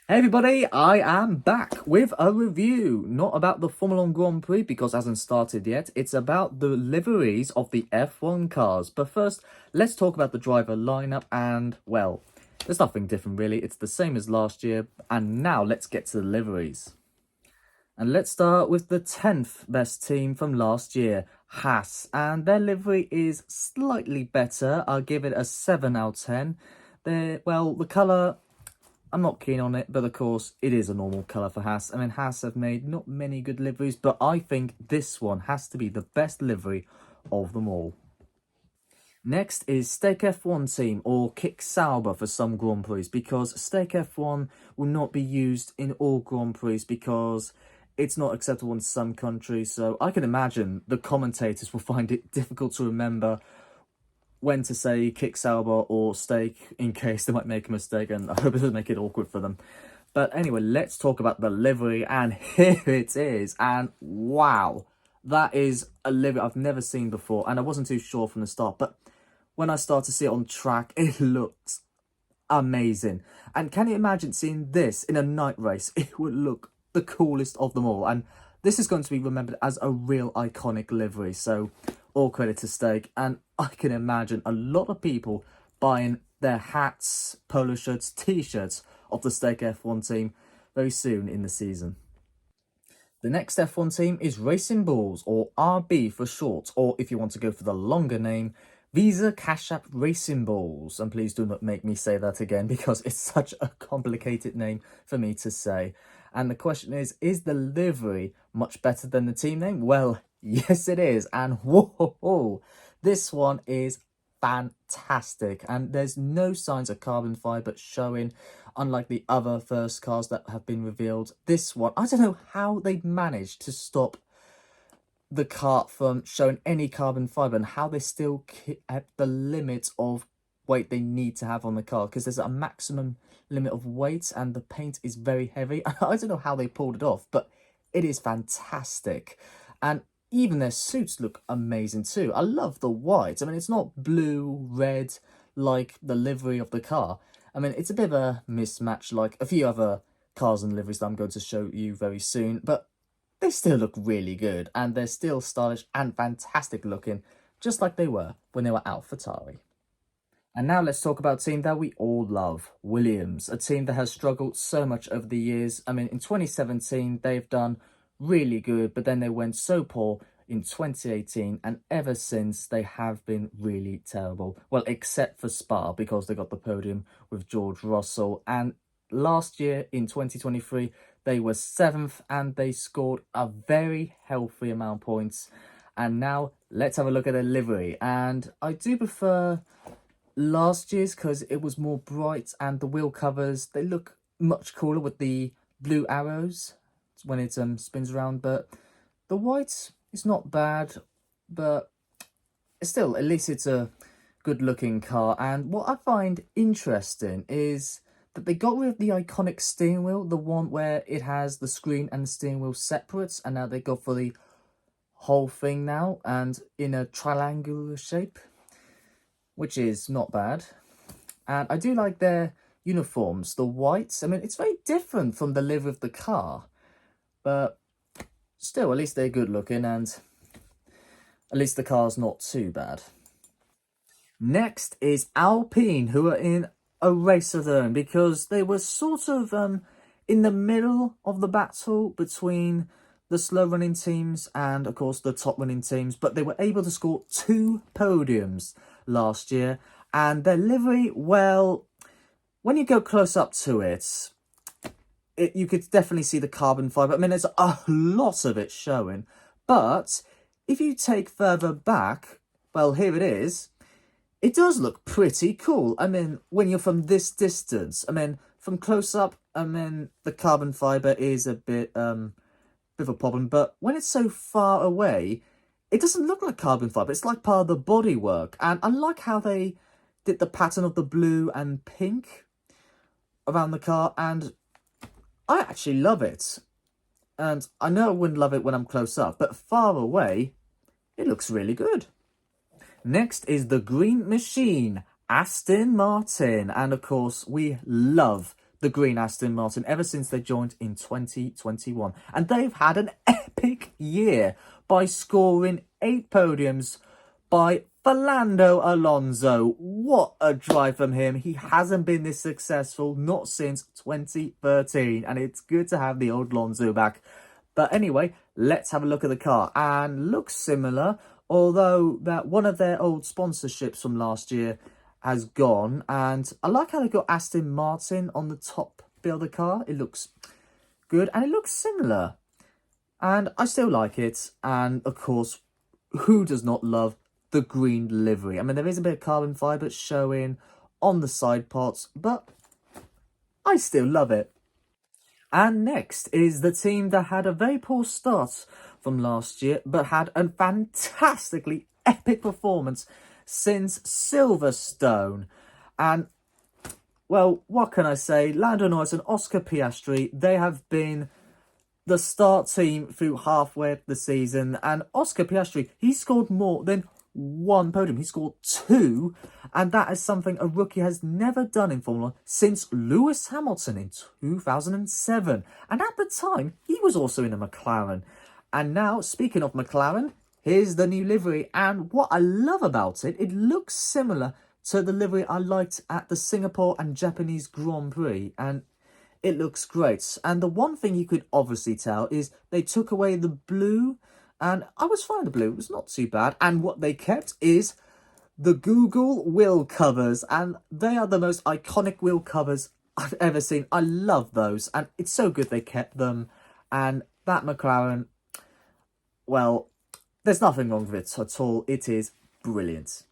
Hey everybody, I am back with a review, not about the Formula 1 Grand Prix because it hasn't started yet, it's about the liveries of the F1 cars. But first, let's talk about the driver lineup and, well, there's nothing different really, it's the same as last year, and now let's get to the liveries. And let's start with the 10th best team from last year, Haas, and their livery is slightly better. I'll give it a 7 out of 10. The colour, I'm not keen on it, but of course, it is a normal colour for Haas. I mean, Haas have made not many good liveries, but I think this one has to be the best livery of them all. Next is Stake F1 team, or Kick Sauber for some Grand Prix, because Stake F1 will not be used in all Grand Prix because it's not acceptable in some countries. So I can imagine the commentators will find it difficult to remember when to say Kick Sauber or Stake in case they might make a mistake, and I hope it doesn't make it awkward for them. But anyway, let's talk about the livery, and here it is. And wow, that is a livery I've never seen before, and I wasn't too sure from the start, but when I started to see it on track, it looks amazing. And can you imagine seeing this in a night race? It would look the coolest of them all, and this is going to be remembered as a real iconic livery, so all credit to Stake. And I can imagine a lot of people buying their hats, polo shirts, t-shirts of the Stake F1 team very soon in the season. The next F1 team is Racing Bulls, or RB for short, or if you want to go for the longer name, Visa Cash App Racing Bulls. And please do not make me say that again because it's such a complicated name for me to say. And the question is the livery much better than the team name? Well, yes it is. And whoa, this one is fantastic. And there's no signs of carbon fibre showing, unlike the other first cars that have been revealed. This one, I don't know how they managed to stop the car from showing any carbon fibre and how they still keep at the limit of weight they need to have on the car, because there's a maximum limit of weight and the paint is very heavy. I don't know how they pulled it off, but it is fantastic. And even their suits look amazing too. I love the white. I mean, it's not blue, red like the livery of the car. I mean, it's a bit of a mismatch like a few other cars and liveries that I'm going to show you very soon, but they still look really good, and they're still stylish and fantastic looking, just like they were when they were AlphaTauri. And now let's talk about a team that we all love, Williams, a team that has struggled so much over the years. I mean, in 2017, they've done really good, but then they went so poor in 2018, and ever since, they have been really terrible. Well, except for Spa, because they got the podium with George Russell, and last year in 2023, they were 7th and they scored a very healthy amount of points. And now let's have a look at their livery. And I do prefer last year's because it was more bright, and the wheel covers, they look much cooler with the blue arrows when it spins around. But the white is not bad, but still, at least it's a good looking car. And what I find interesting is that they got rid of the iconic steering wheel, the one where it has the screen and the steering wheel separate, and now they go for the whole thing now and in a triangular shape, which is not bad. And I do like their uniforms, the whites. I mean, it's very different from the livery of the car, but still, at least they're good looking, and at least the car's not too bad. Next is Alpine, who are in a race of their own because they were sort of in the middle of the battle between the slow running teams and of course the top running teams, but they were able to score 2 podiums last year. And their livery, well, when you go close up to it, you could definitely see the carbon fibre. I mean, there's a lot of it showing, but if you take further back, well, here it is. It does look pretty cool. I mean, when you're from this distance, I mean, from close up, I mean, the carbon fibre is a bit of a problem. But when it's so far away, it doesn't look like carbon fibre. It's like part of the bodywork. And I like how they did the pattern of the blue and pink around the car, and I actually love it. And I know I wouldn't love it when I'm close up, but far away, it looks really good. Next is the Green Machine, Aston Martin. And of course, we love the green Aston Martin ever since they joined in 2021. And they've had an epic year by scoring 8 podiums by Fernando Alonso. What a drive from him. He hasn't been this successful, not since 2013. And it's good to have the old Alonso back. But anyway, let's have a look at the car. And looks similar, although that one of their old sponsorships from last year has gone. And I like how they got Aston Martin on the top bit of the car. It looks good and it looks similar. And I still like it. And of course, who does not love the green livery? I mean, there is a bit of carbon fibre showing on the side parts, but I still love it. And next is the team that had a very poor start from last year, but had a fantastically epic performance since Silverstone. And, well, what can I say? Lando Norris and Oscar Piastri, they have been the start team through halfway of the season. And Oscar Piastri, he scored more than 1 podium. He scored 2, and that is something a rookie has never done in Formula 1 since Lewis Hamilton in 2007. And at the time, he was also in a McLaren. And now, speaking of McLaren, here's the new livery. And what I love about it, it looks similar to the livery I liked at the Singapore and Japanese Grand Prix. And it looks great. And the one thing you could obviously tell is they took away the blue. And I was fine with the blue. It was not too bad. And what they kept is the Google wheel covers. And they are the most iconic wheel covers I've ever seen. I love those. And it's so good they kept them. And that McLaren, well, there's nothing wrong with it at all. It is brilliant.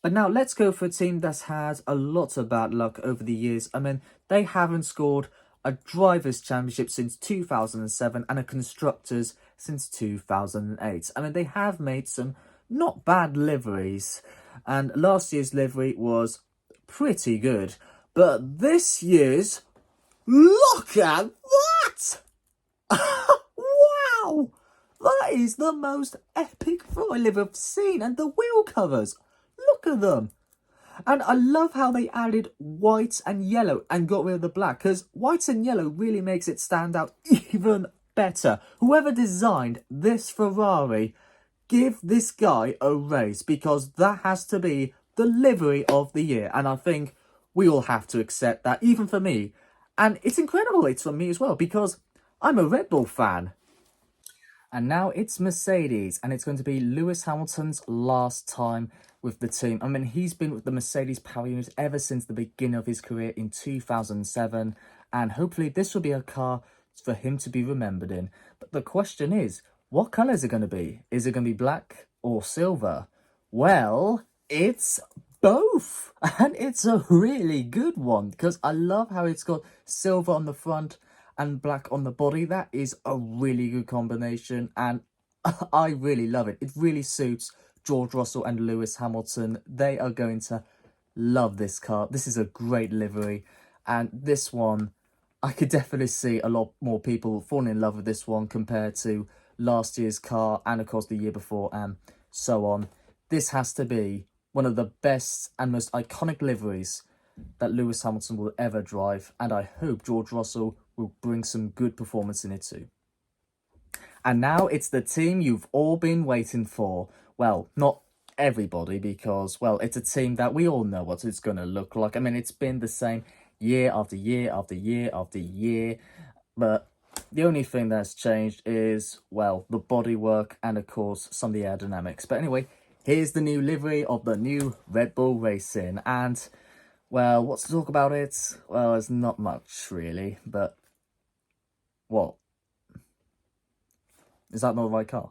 But now let's go for a team that's had a lot of bad luck over the years. I mean, they haven't scored a Drivers' Championship since 2007 and a Constructors' since 2008. I mean, they have made some not bad liveries. And last year's livery was pretty good. But this year's, look at that! Wow! That is the most epic Ferrari livery I've seen. And the wheel covers, look at them. And I love how they added white and yellow and got rid of the black, because white and yellow really makes it stand out even better. Whoever designed this Ferrari, give this guy a raise, because that has to be the livery of the year. And I think we all have to accept that, even for me. And it's incredible it's for me as well, because I'm a Red Bull fan. And now it's Mercedes, and it's going to be Lewis Hamilton's last time with the team. I mean, he's been with the Mercedes power unit ever since the beginning of his career in 2007, and hopefully this will be a car for him to be remembered in. But the question is, what colour is it going to be? Is it going to be black or silver? Well, it's both, and it's a really good one, because I love how it's got silver on the front and black on the body. That is a really good combination, and I really love it. It really suits George Russell and Lewis Hamilton. They are going to love this car. This is a great livery, and this one, I could definitely see a lot more people falling in love with this one compared to last year's car and of course the year before and so on. This has to be one of the best and most iconic liveries that Lewis Hamilton will ever drive, and I hope George Russell will bring some good performance in it too. And now it's the team you've all been waiting for. Well, not everybody, because, well, it's a team that we all know what it's going to look like. I mean, it's been the same year after year after year after year. But the only thing that's changed is, well, the bodywork and, of course, some of the aerodynamics. But anyway, here's the new livery of the new Red Bull Racing. And, well, what's to talk about it? Well, there's not much, really. But, what? Is that not the right car?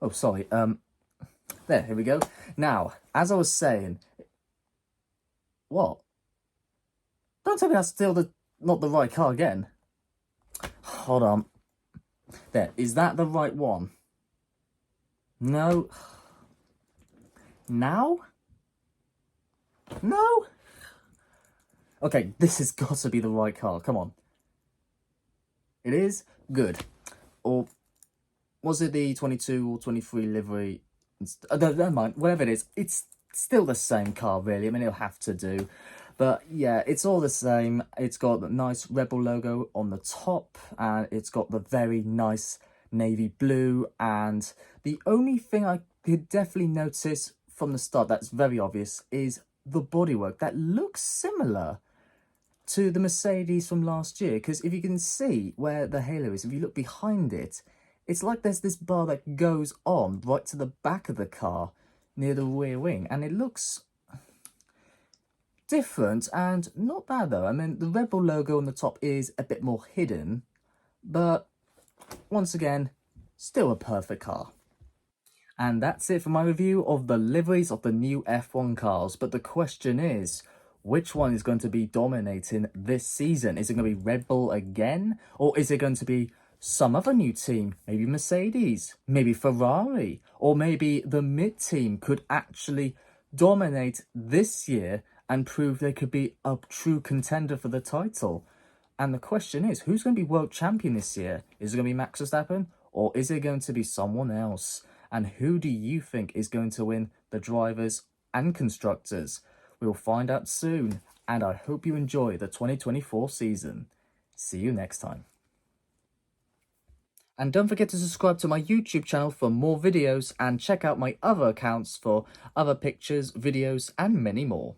Oh, sorry. There, here we go. Now, as I was saying... What? Don't tell me that's still not the right car again. Hold on. There, is that the right one? No. Now? No? Okay, this has got to be the right car. Come on. It is? Good. Or was it the 22 or 23 livery? Never mind. Whatever it is, it's still the same car, really. I mean, it'll have to do. But yeah, it's all the same. It's got the nice Rebel logo on the top, and it's got the very nice navy blue. And the only thing I could definitely notice from the start that's very obvious is the bodywork that looks similar to the Mercedes from last year, because if you can see where the halo is, if you look behind it, it's like there's this bar that goes on right to the back of the car near the rear wing, and it looks different and not bad though. I mean, the Rebel logo on the top is a bit more hidden, but once again, still a perfect car. And that's it for my review of the liveries of the new F1 cars. But the question is, which one is going to be dominating this season? Is it going to be Red Bull again? Or is it going to be some other new team? Maybe Mercedes, maybe Ferrari, or maybe the mid team could actually dominate this year and prove they could be a true contender for the title. And the question is, who's going to be world champion this year? Is it going to be Max Verstappen, or is it going to be someone else? And who do you think is going to win the drivers and constructors? We'll find out soon, and I hope you enjoy the 2024 season. See you next time. And don't forget to subscribe to my YouTube channel for more videos, and check out my other accounts for other pictures, videos, and many more.